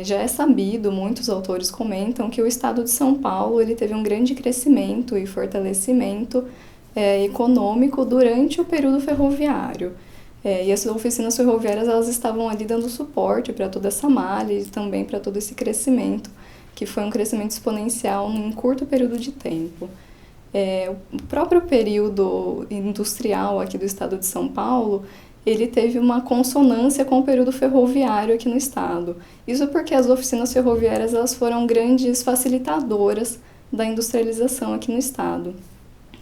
Já é sabido, muitos autores comentam que o estado de São Paulo ele teve um grande crescimento e fortalecimento econômico durante o período ferroviário. E as oficinas ferroviárias elas estavam ali dando suporte para toda essa malha e também para todo esse crescimento, que foi um crescimento exponencial em um curto período de tempo. O próprio período industrial aqui do estado de São Paulo, ele teve uma consonância com o período ferroviário aqui no estado. Isso porque as oficinas ferroviárias elas foram grandes facilitadoras da industrialização aqui no estado.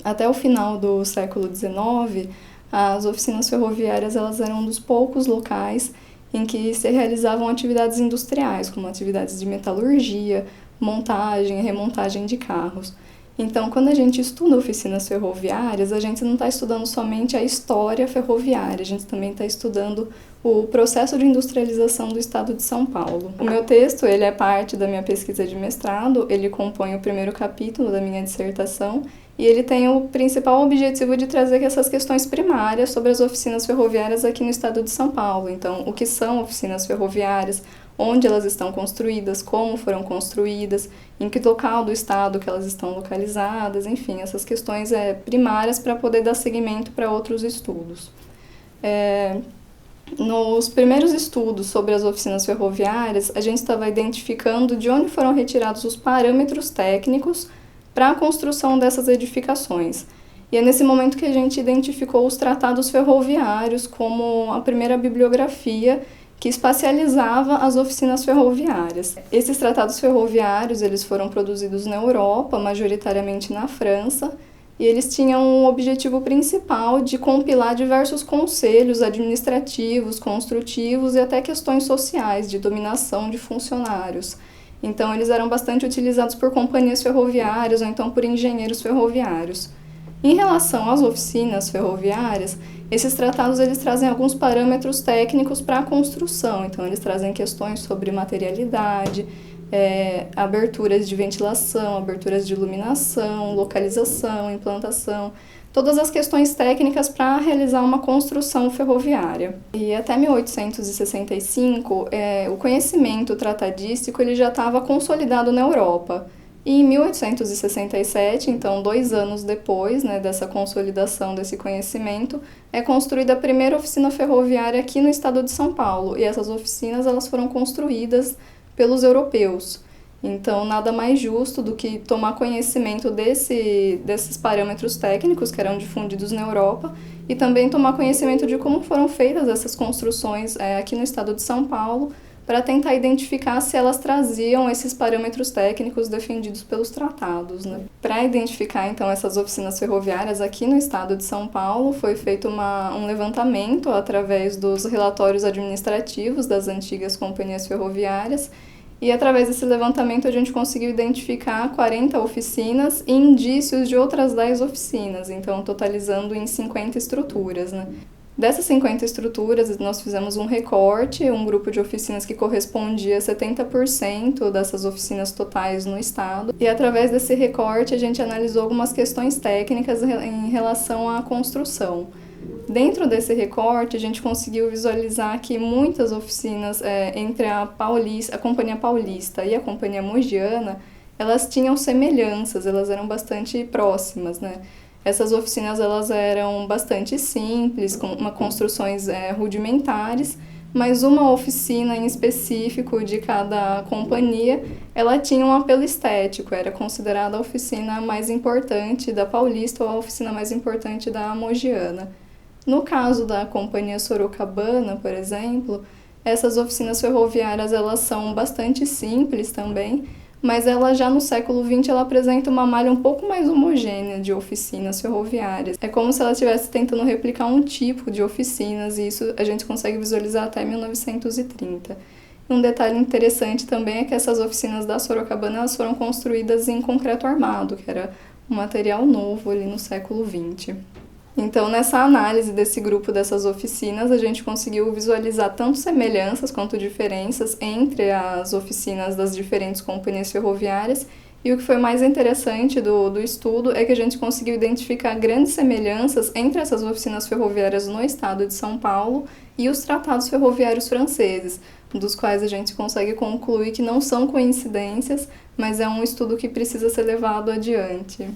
Até o final do século XIX, as oficinas ferroviárias elas eram um dos poucos locais em que se realizavam atividades industriais, como atividades de metalurgia, montagem e remontagem de carros. Então, quando a gente estuda oficinas ferroviárias, a gente não está estudando somente a história ferroviária, a gente também está estudando o processo de industrialização do estado de São Paulo. O meu texto ele é parte da minha pesquisa de mestrado, ele compõe o primeiro capítulo da minha dissertação e ele tem o principal objetivo de trazer essas questões primárias sobre as oficinas ferroviárias aqui no estado de São Paulo. Então, o que são oficinas ferroviárias, onde elas estão construídas, como foram construídas, em que local do estado que elas estão localizadas, enfim, essas questões primárias para poder dar seguimento para outros estudos. Nos primeiros estudos sobre as oficinas ferroviárias, a gente estava identificando de onde foram retirados os parâmetros técnicos para a construção dessas edificações. E é nesse momento que a gente identificou os tratados ferroviários como a primeira bibliografia que espacializava as oficinas ferroviárias. Esses tratados ferroviários eles foram produzidos na Europa, majoritariamente na França, e eles tinham um objetivo principal de compilar diversos conselhos administrativos, construtivos e até questões sociais de dominação de funcionários. Então, eles eram bastante utilizados por companhias ferroviárias ou então por engenheiros ferroviários. Em relação às oficinas ferroviárias, esses tratados eles trazem alguns parâmetros técnicos para a construção. Então, eles trazem questões sobre materialidade, aberturas de ventilação, aberturas de iluminação, localização, implantação, todas as questões técnicas para realizar uma construção ferroviária. E até 1865, o conhecimento tratadístico ele já estava consolidado na Europa. E em 1867, então 2 anos depois dessa consolidação desse conhecimento, é construída a primeira oficina ferroviária aqui no estado de São Paulo. E essas oficinas elas foram construídas pelos europeus. Então, nada mais justo do que tomar conhecimento desses parâmetros técnicos que eram difundidos na Europa e também tomar conhecimento de como foram feitas essas construções aqui no estado de São Paulo, para tentar identificar se elas traziam esses parâmetros técnicos defendidos pelos tratados. Para identificar, então, essas oficinas ferroviárias aqui no estado de São Paulo, foi feito um levantamento através dos relatórios administrativos das antigas companhias ferroviárias, e através desse levantamento a gente conseguiu identificar 40 oficinas e indícios de outras 10 oficinas, então totalizando em 50 estruturas. Dessas 50 estruturas, nós fizemos um recorte, um grupo de oficinas que correspondia a 70% dessas oficinas totais no estado. E através desse recorte, a gente analisou algumas questões técnicas em relação à construção. Dentro desse recorte, a gente conseguiu visualizar que muitas oficinas entre a Companhia Paulista e a Companhia Mogiana, elas tinham semelhanças, elas eram bastante próximas, Essas oficinas elas eram bastante simples, com construções rudimentares, mas uma oficina em específico de cada companhia, ela tinha um apelo estético, era considerada a oficina mais importante da Paulista ou a oficina mais importante da Mogiana. No caso da Companhia Sorocabana, por exemplo, essas oficinas ferroviárias elas são bastante simples também, mas ela já no século XX ela apresenta uma malha um pouco mais homogênea de oficinas ferroviárias. É como se ela estivesse tentando replicar um tipo de oficinas, e isso a gente consegue visualizar até 1930. Um detalhe interessante também é que essas oficinas da Sorocabana elas foram construídas em concreto armado, que era um material novo ali no século XX. Então, nessa análise desse grupo dessas oficinas, a gente conseguiu visualizar tanto semelhanças quanto diferenças entre as oficinas das diferentes companhias ferroviárias, e o que foi mais interessante do estudo é que a gente conseguiu identificar grandes semelhanças entre essas oficinas ferroviárias no estado de São Paulo e os tratados ferroviários franceses, dos quais a gente consegue concluir que não são coincidências, mas é um estudo que precisa ser levado adiante.